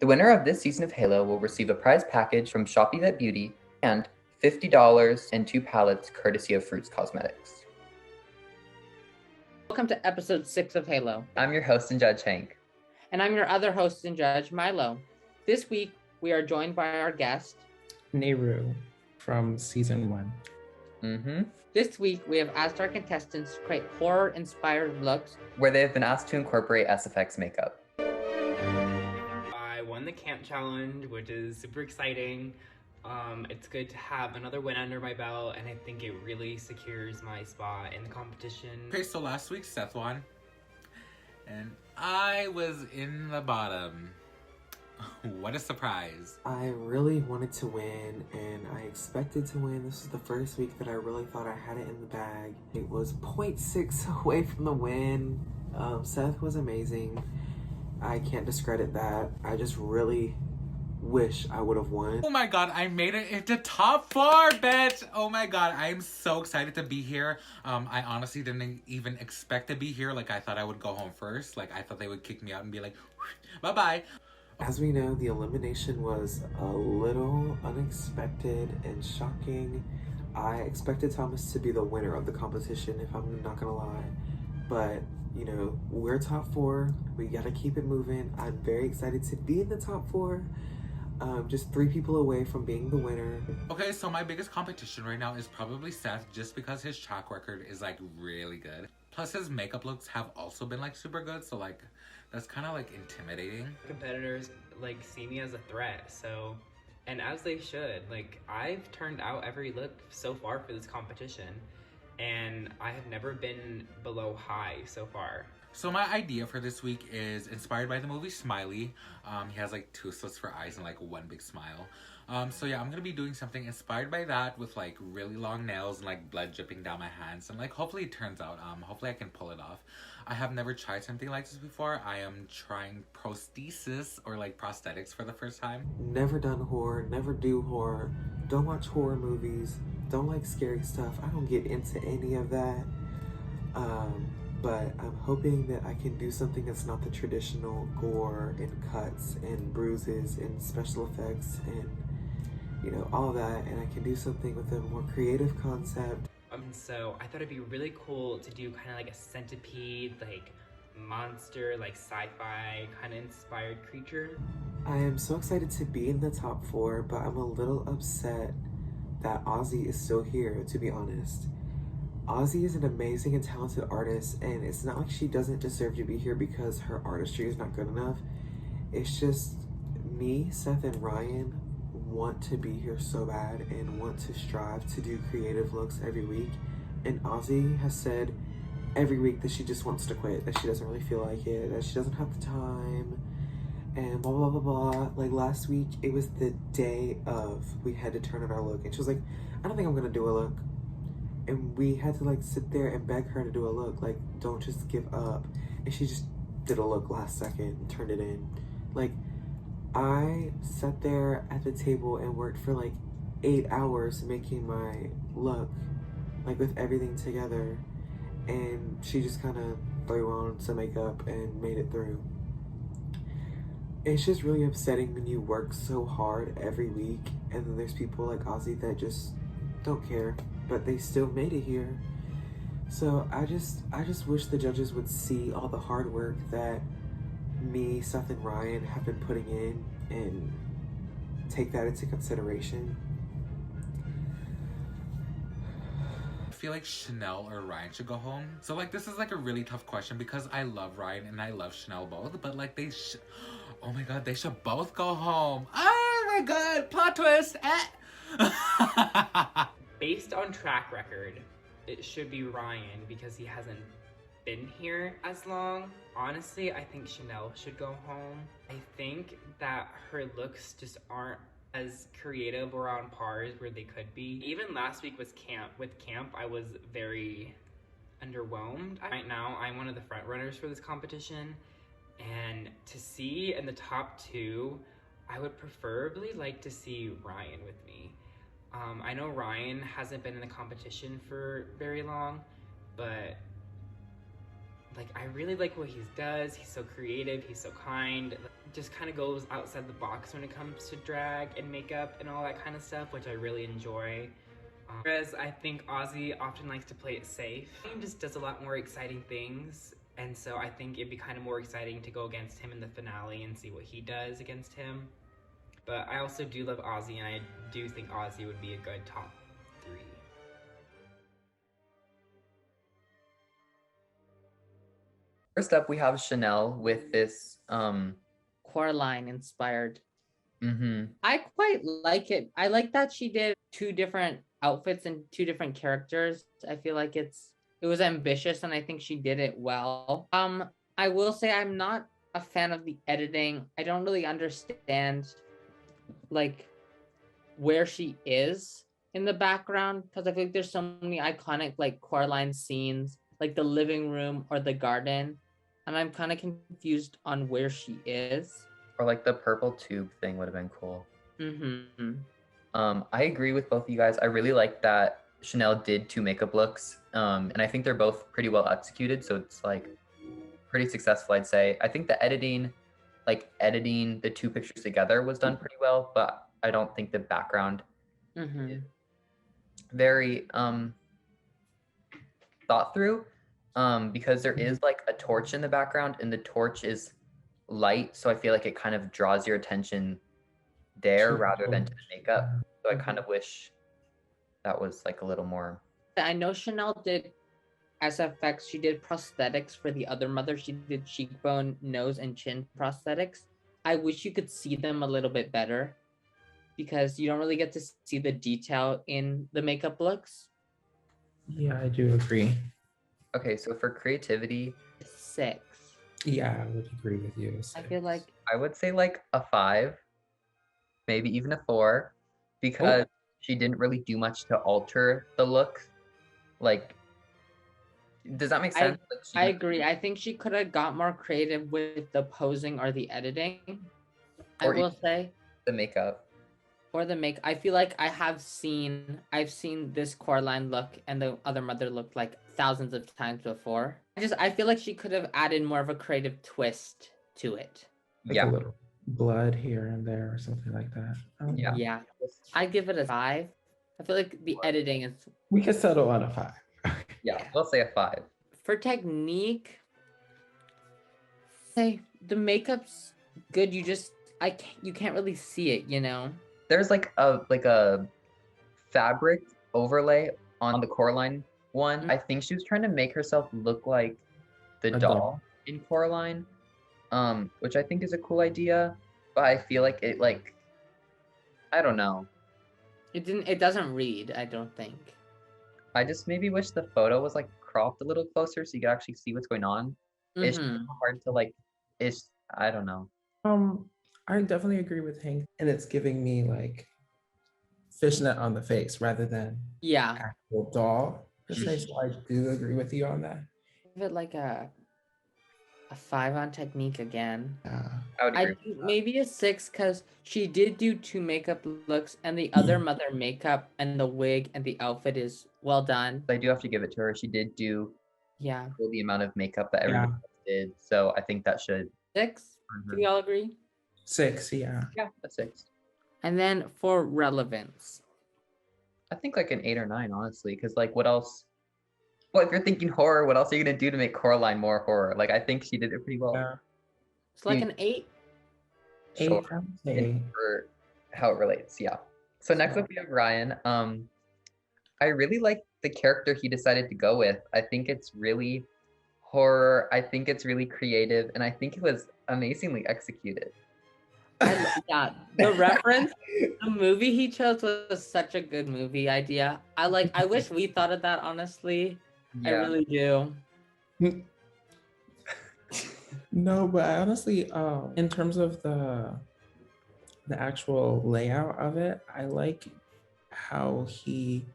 The winner of this season of Halo will receive a prize package from Shopee Vet Beauty and $50 and 2 palettes courtesy of Fruits Cosmetics. Welcome to episode 6 of Halo. I'm your host and judge, Hank. And I'm your other host and judge, Milo. This week, we are joined by our guest, Nehru, from season 1. This week, we have asked our contestants to create horror-inspired looks where they have been asked to incorporate SFX makeup. I won the camp challenge, which is super exciting. It's good to have another win under my belt, and I think it really secures my spot in the competition. Okay, so last week Seth won, and I was in the bottom. What a surprise. I really wanted to win, and I expected to win. This was the first week that I really thought I had it in the bag. It was 0.6 away from the win. Seth was amazing. I can't discredit that. I just really wish I would have won. Oh my god, I made it into top 4, bitch! Oh my god, I am so excited to be here. I honestly didn't even expect to be here. Like, I thought I would go home first. Like, I thought they would kick me out and be like, bye-bye. As we know, the elimination was a little unexpected and shocking. I expected Thomas to be the winner of the competition, if I'm not gonna lie. But, you know, we're top 4. We gotta keep it moving. I'm very excited to be in the top 4. Just 3 people away from being the winner. Okay, so my biggest competition right now is probably Seth, just because his track record is like really good. Plus his makeup looks have also been like super good, so like that's kind of like intimidating. Competitors like see me as a threat, so, and as they should. Like, I've turned out every look so far for this competition, and I have never been below high so far. So my idea for this week is inspired by the movie Smiley. He has like 2 slits for eyes and like 1 big smile. So yeah, I'm gonna be doing something inspired by that with like really long nails and like blood dripping down my hands, and like hopefully it turns out. Hopefully I can pull it off. I have never tried something like this before. I am trying prosthesis or like prosthetics for the first time. Never done horror, never do horror, don't watch horror movies, don't like scary stuff. I don't get into any of that. But I'm hoping that I can do something that's not the traditional gore and cuts and bruises and special effects and, you know, all that. And I can do something with a more creative concept. So I thought it'd be really cool to do kind of like a centipede, like monster, like sci-fi kind of inspired creature. I am so excited to be in the top 4, but I'm a little upset that Ozzy is still here, to be honest. Ozzy is an amazing and talented artist, and it's not like she doesn't deserve to be here because her artistry is not good enough. It's just me, Seth, and Ryan want to be here so bad and want to strive to do creative looks every week. And Ozzy has said every week that she just wants to quit, that she doesn't really feel like it, that she doesn't have the time, and blah, blah, blah, blah. Like last week, it was the day of we had to turn on our look, and she was like, I don't think I'm gonna do a look. And we had to like sit there and beg her to do a look, like, don't just give up. And she just did a look last second and turned it in. Like, I sat there at the table and worked for like 8 hours making my look, like with everything together. And she just kind of threw on some makeup and made it through. It's just really upsetting when you work so hard every week and then there's people like Ozzy that just don't care, but they still made it here. So I just wish the judges would see all the hard work that me, Seth, and Ryan have been putting in and take that into consideration. I feel like Chanel or Ryan should go home. So like this is like a really tough question because I love Ryan and I love Chanel both, but like oh my god, they should both go home. Oh my god, plot twist. Based on track record, it should be Ryan because he hasn't been here as long. Honestly, I think Chanel should go home. I think that her looks just aren't as creative or on par as where they could be. Even last week was camp. With camp, I was very underwhelmed. Right now, I'm one of the front runners for this competition, and to see in the top 2, I would preferably like to see Ryan with me. I know Ryan hasn't been in the competition for very long, but like I really like what he does. He's so creative, he's so kind. just kind of goes outside the box when it comes to drag and makeup and all that kind of stuff, which I really enjoy. Whereas I think Ozzy often likes to play it safe. He just does a lot more exciting things, and so I think it'd be kind of more exciting to go against him in the finale and see what he does against him. But I also do love Ozzy, and I do think Ozzy would be a good top 3. First up, we have Chanel with this Coraline inspired. Mm-hmm. I quite like it. I like that she did 2 different outfits and 2 different characters. I feel like it was ambitious, and I think she did it well. I will say I'm not a fan of the editing. I don't really understand like where she is in the background, because I feel like there's so many iconic like Coraline scenes, like the living room or the garden, and I'm kind of confused on where she is. Or like the purple tube thing would have been cool. Mm-hmm. I agree with both of you guys. I really like that Chanel did 2 makeup looks, and I think they're both pretty well executed, so it's like pretty successful, I'd say. I think the editing the 2 pictures together was done pretty well, but I don't think the background is very thought through, because there is like a torch in the background, and the torch is light, so I feel like it kind of draws your attention there rather than to the makeup. So I kind of wish that was like a little more. I know Chanel did SFX. She did prosthetics for the other mother. She did cheekbone, nose, and chin prosthetics. I wish you could see them a little bit better, because you don't really get to see the detail in the makeup looks. Yeah, I do agree. Okay, so for creativity, 6. Yeah, I would agree with you. I feel like I would say like a 5, maybe even a 4, because she didn't really do much to alter the look. Like, does that make sense? I agree. I think she could have got more creative with the posing or the editing. I Or will even say. the makeup. Or the make. I feel like I've seen this Coraline look and the other mother look like thousands of times before. I feel like she could have added more of a creative twist to it. Like a little blood here and there or something like that. Yeah. I give it a 5. I feel like the editing is. We could settle on a 5. Yeah, we'll say a 5. For technique, say the makeup's good. You can't really see it, you know. There's like a fabric overlay on the Coraline one. I think she was trying to make herself look like the doll in Coraline, which I think is a cool idea, but I feel like it I don't know. It doesn't read, I don't think. I just maybe wish the photo was like cropped a little closer so you could actually see what's going on. It's hard to I don't know. I definitely agree with Hank, and it's giving me like fishnet on the face rather than actual doll. So I do agree with you on that. Give it like a 5 on technique again. Yeah. I would agree with that. Maybe a 6, because she did do 2 makeup looks, and the other mother makeup and the wig and the outfit is well done. I do have to give it to her. She did do the amount of makeup that everybody else did, so I think that should 6. Do we all agree? 6, yeah. Yeah, a 6. And then for relevance, I think like an 8 or 9, honestly, because like what else? Well, if you're thinking horror, what else are you gonna do to make Coraline more horror? Like I think she did it pretty well. Yeah. It's like an 8. 8, Sure. I would say. For how it relates, yeah. So next up we have Ryan. I really like the character he decided to go with. I think it's really horror. I think it's really creative, and I think it was amazingly executed. The reference, the movie he chose was such a good movie idea. I wish we thought of that, honestly. Yeah. I really do. No, but I honestly, in terms of the actual layout of it, I like how he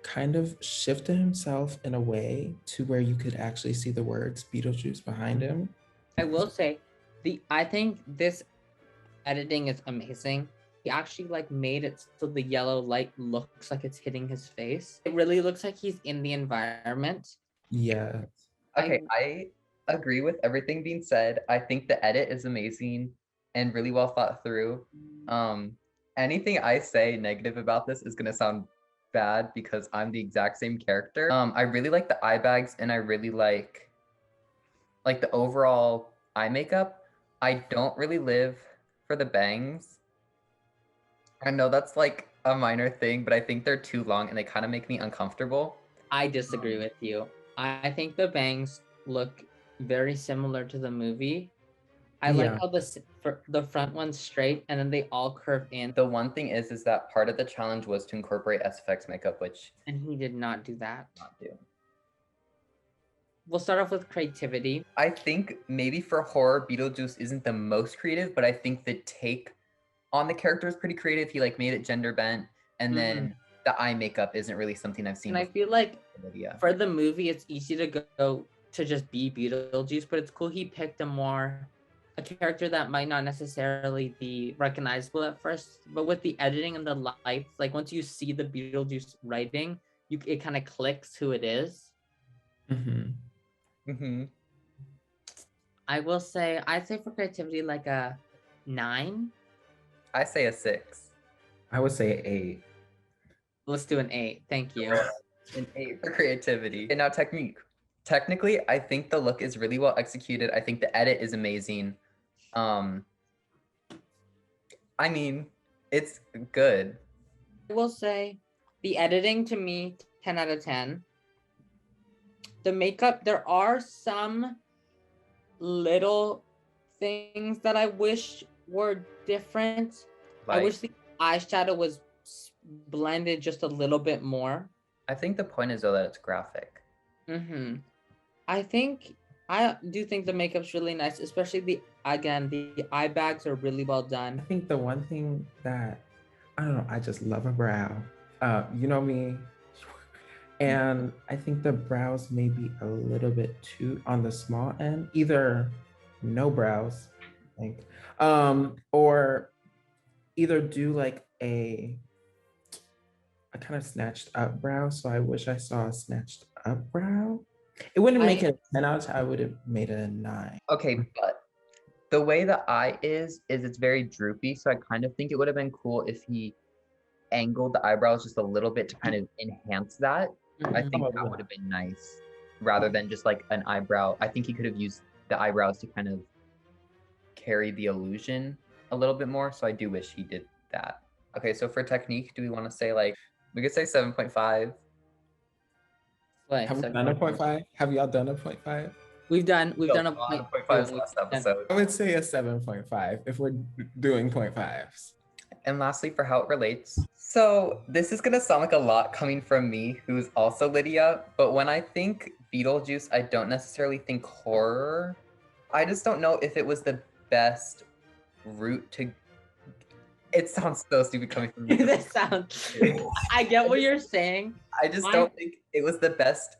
kind of shifted himself in a way to where you could actually see the words Beetlejuice behind him. I will say, I think this editing is amazing. He actually made it so the yellow light looks like it's hitting his face. It really looks like he's in the environment. Yeah. Okay, I agree with everything being said. I think the edit is amazing. and really well thought through. Anything I say negative about this is gonna sound bad because I'm the exact same character. I really like the eye bags and I really like the overall eye makeup. I don't really live for the bangs. I know that's like a minor thing, but I think they're too long and they kind of make me uncomfortable. I disagree with you. I think the bangs look very similar to the movie. I like Yeah. how the front one's straight and then they all curve in, The one thing is that part of the challenge was to incorporate SFX makeup, which and he did not do that. I did not do. We'll start off with creativity. I think maybe for horror, Beetlejuice isn't the most creative, but I think the take on the character is pretty creative. He like made it gender bent, and then the eye makeup isn't really something I've seen. And I feel like Lydia. for the movie, it's easy to go to just be Beetlejuice, but it's cool he picked a character that might not necessarily be recognizable at first, but with the editing and the lights, like once you see the Beetlejuice writing, it kind of clicks who it is. I will say, I'd say for creativity, like a 9. I say a 6. I would say 8. Let's do an 8. Thank you. An 8 for creativity. And now technique. Technically, I think the look is really well executed. I think the edit is amazing. I mean, it's good. I will say the editing to me, 10 out of 10. The makeup, there are some little things that I wish were different. I wish the eyeshadow was blended just a little bit more. I think the point is though that it's graphic. I do think the makeup's really nice, especially the eye bags are really well done. I think the one thing that, I don't know, I just love a brow. You know me. And I think the brows may be a little bit too on the small end. Either no brows, I think, or either do like a kind of snatched up brow. So I wish I saw a snatched up brow. It wouldn't make it a 10 out of 10. I would have made it a 9. Okay, but the way the eye is it's very droopy. So I kind of think it would have been cool if he angled the eyebrows just a little bit to kind of enhance that. I think that would have been nice rather than just like an eyebrow. I think he could have used the eyebrows to kind of carry the illusion a little bit more. So I do wish he did that. Okay, so for technique, do we want to say like, we could say 7.5? Have we done a 0.5? Have y'all done a 0.5? We've done a 0.5 last episode. I would say a 7.5 if we're doing 0.5s. And lastly, for how it relates. So this is gonna sound like a lot coming from me, who's also Lydia, but when I think Beetlejuice, I don't necessarily think horror. I just don't know if it was the best route to. It sounds so stupid coming from me. I get what you're saying. I just don't think it was the best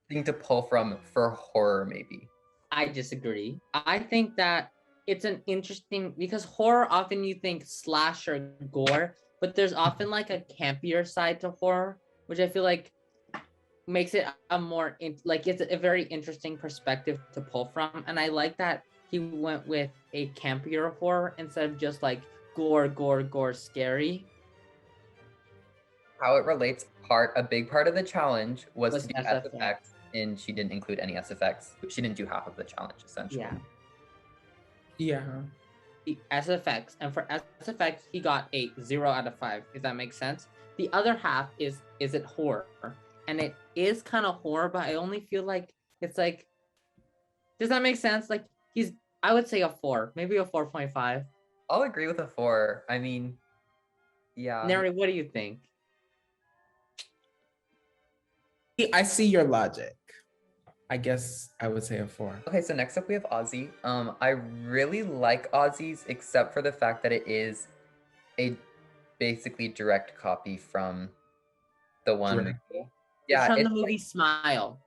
thing to pull from for horror, maybe. I disagree. I think that it's an interesting, because horror often you think slasher gore, but there's often like a campier side to horror, which I feel like makes it a more it's a very interesting perspective to pull from. And I like that he went with a campier horror instead of just like gore, scary. How it relates, a big part of the challenge was to do SFX, and she didn't include any SFX. She didn't do half of the challenge, essentially. Yeah. The SFX, and for SFX, he got a 0 out of 5, if that makes sense. The other half is it horror? And it is kind of horror, but I only feel like it's like, does that make sense? Like I would say a 4, maybe a 4.5. I'll agree with a 4. I mean, yeah. Neri, what do you think? I see your logic. I guess I would say a 4. Okay, so next up we have Ozzy. I really like Ozzy's, except for the fact that it is a basically direct copy from the one movie. Yeah, it's from the movie Smile.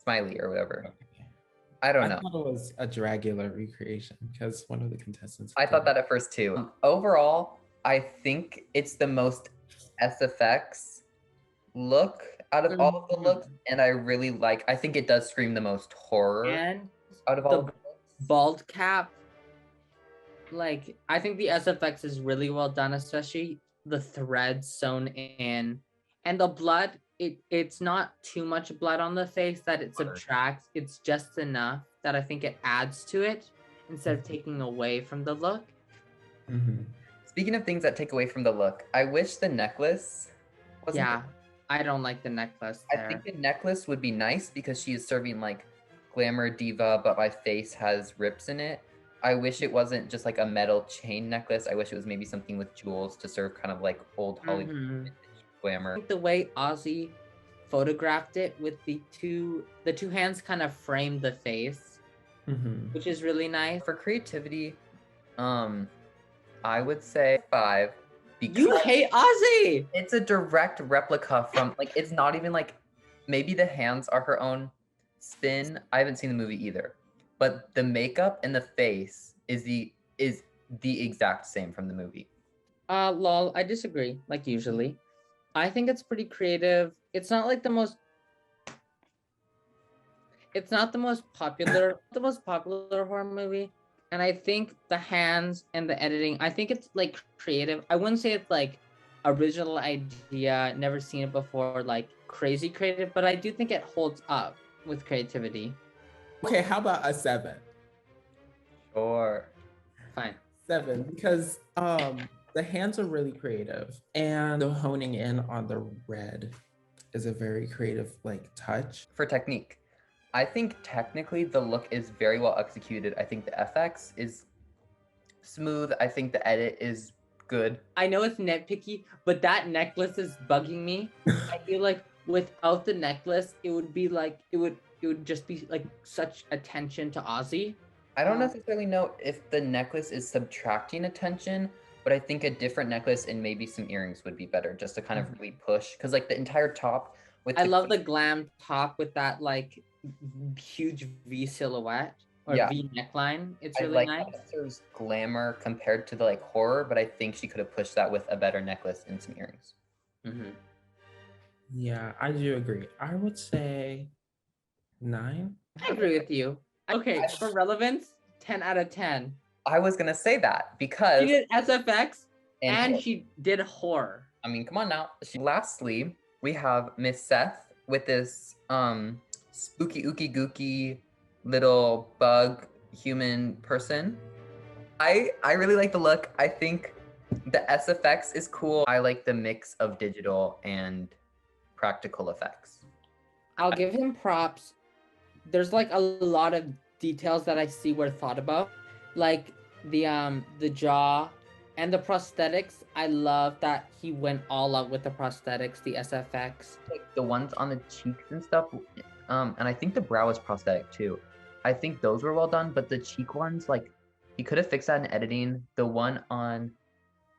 Smiley or whatever. Okay. I don't know. I thought it was a Dragula recreation because one of the contestants. I thought that at first too. Overall, I think it's the most SFX look out of all of the looks, and I think it does scream the most horror and out of all of the looks. Bald cap like I think the SFX is really well done, especially the threads sewn in, and the blood. It's not too much blood on the face that it subtracts. It's just enough that I think it adds to it instead of taking away from the look. Mhm. Speaking of things that take away from the look, I wish the necklace wasn't. Yeah, I don't like the necklace I there. think the necklace would be nice because she is serving like glamour diva, but my face has rips in it. I wish it wasn't just like a metal chain necklace. I wish it was maybe something with jewels to serve kind of like old Hollywood Mhm. vintage glamour. I think the way Ozzy photographed it with the two hands kind of framed the face, Mhm. which is really nice. For creativity, I would say 5 because You hate Ozzy! it's a direct replica from like it's not even like maybe the hands are her own spin. I haven't seen the movie either. But the makeup and the face is the exact same from the movie. Lol, I disagree, like usually. I think it's pretty creative. It's not like the most popular horror movie. And I think the hands and the editing, I think it's like creative. I wouldn't say it's like original idea, never seen it before, like crazy creative, but I do think it holds up with creativity. Okay, how about a 7? Sure. Fine. 7, because the hands are really creative, and the honing in on the red is a very creative like touch. For technique, I think technically the look is very well executed. I think the FX is smooth. I think the edit is good. I know it's nitpicky, but that necklace is bugging me. I feel like without the necklace, it would be like it would just be like such attention to Ozzy. I don't necessarily know if the necklace is subtracting attention, but I think a different necklace and maybe some earrings would be better just to kind of really push. Because like the entire top with I love the glam top with that like huge V silhouette or Yeah. V neckline. It's I really like nice. how it serves glamour compared to the like horror, but I think she could have pushed that with a better necklace and some earrings. Mhm. Yeah, I do agree. I would say 9. I agree with you. Okay, for relevance, 10 out of 10. I was gonna say that She because did SFX and horror. she did horror. I mean, come on now. Lastly, we have Miss Seth with this spooky ooky gooky little bug human person. I really like the look. I think the SFX is cool. I like the mix of digital and practical effects. I'll give him props. There's like a lot of details that I see were thought about, like the jaw and the prosthetics. I love that he went all out with the prosthetics, the SFX. Like the ones on the cheeks and stuff, and I think the brow is prosthetic too. I think those were well done, but the cheek ones, like he could have fixed that in editing. The one on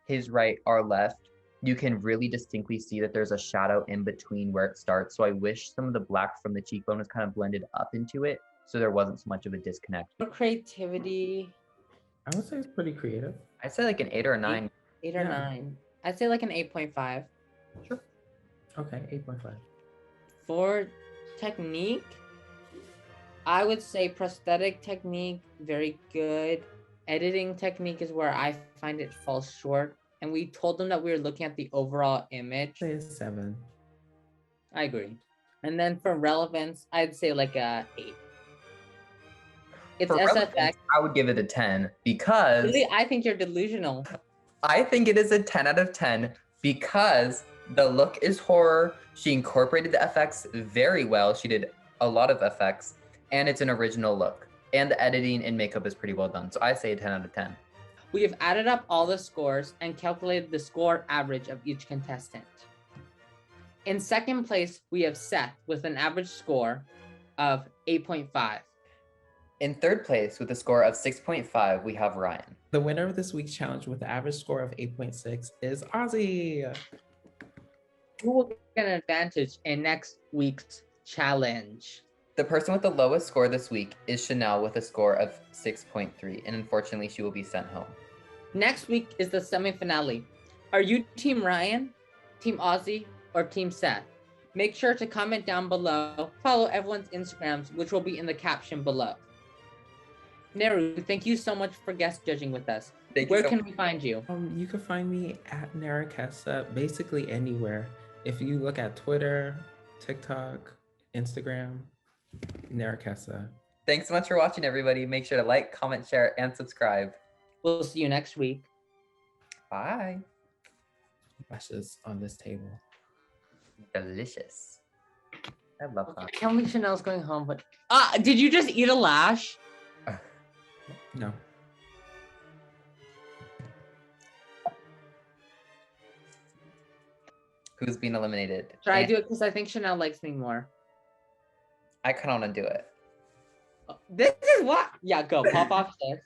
his right, our left, you can really distinctly see that there's a shadow in between where it starts. So I wish some of the black from the cheekbone was kind of blended up into it, so there wasn't so much of a disconnect. For creativity, I would say it's pretty creative. I'd say like an 8 or a 9. 8 or Yeah. 9. I'd say like an 8.5. Sure. Okay, 8.5. For technique, I would say prosthetic technique, very good. Editing technique is where I find it falls short. And we told them that we were looking at the overall image. Say a 7. I agree. And then for relevance, I'd say like a 8. It's For relevance, SFX. I would give it a 10 because Really, I think you're delusional. I think it is a 10 out of 10 because the look is horror. She incorporated the FX very well. She did a lot of FX, and it's an original look. And the editing and makeup is pretty well done. So I say a 10 out of 10. We have added up all the scores and calculated the score average of each contestant. In second place, we have Seth with an average score of 8.5. In third place, with a score of 6.5, we have Ryan. The winner of this week's challenge with the average score of 8.6 is Ozzy. Who will get an advantage in next week's challenge? The person with the lowest score this week is Chanel with a score of 6.3, and unfortunately, she will be sent home. Next week is the semi-finale. Are you Team Ryan, Team Ozzy, or Team Seth? Make sure to comment down below. Follow everyone's Instagrams, which will be in the caption below. Neru, thank you so much for guest judging with us. Thank you Where so can we find you? You can find me at Narakessa basically anywhere. If you look at Twitter, TikTok, Instagram, Narakessa. Thanks so much for watching, everybody. Make sure to like, comment, share, and subscribe. We'll see you next week. Bye. Lashes on this table. Delicious. I love I that. can't believe Chanel's going home, but did you just eat a lash? No. Who's being eliminated? Should I And do it because I think Chanel likes me more? I kind of want to do it. This is what? Yeah, go. Pop off, sis.